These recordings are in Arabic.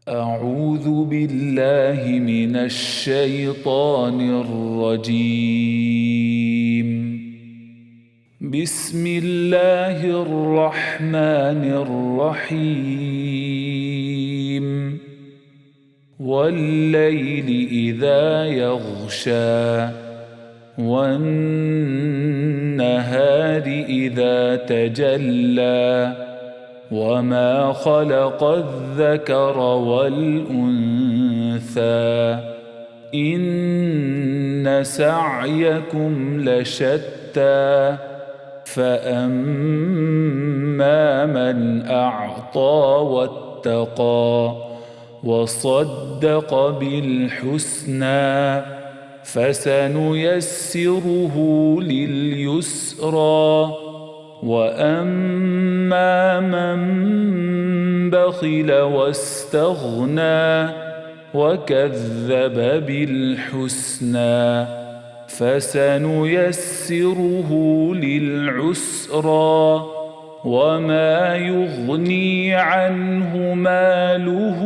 أعوذ بالله من الشيطان الرجيم. بسم الله الرحمن الرحيم. والليل إذا يغشى والنهار إذا تجلى وما خلق الذكر والأنثى إن سعيكم لشتى فأما من أعطى واتقى وصدق بالحسنى فسنيسره لليسرى وأما من بخل واستغنى وكذب بالحسنى فسنيسره للعسرى وما يغني عنه ماله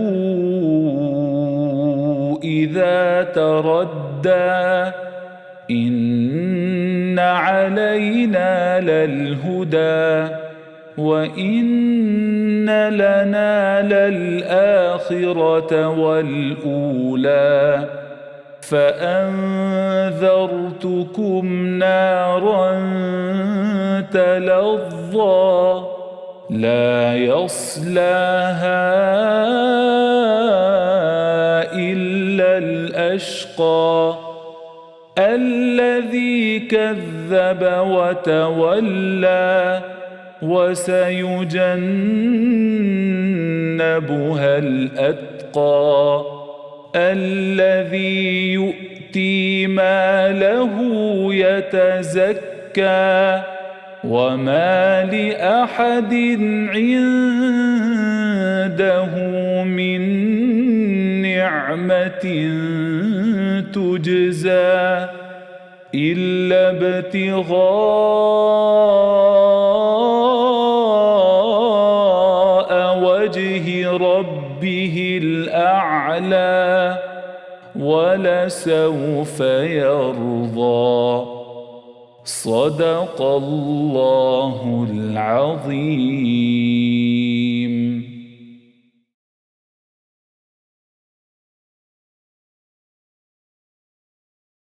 إذا تردى إن علينا للهدى وإن لنا للآخرة والأولى فأنذرتكم نارا تلظى لا يصلاها إلا الأشقى الذي كذب وتولى وسيجنبها الأتقى الذي يؤتي ماله يتزكى وما لأحد عنده من نعمة تجزى إلا ابتغاء وجه ربه الأعلى ولسوف يرضى صدق الله العظيم.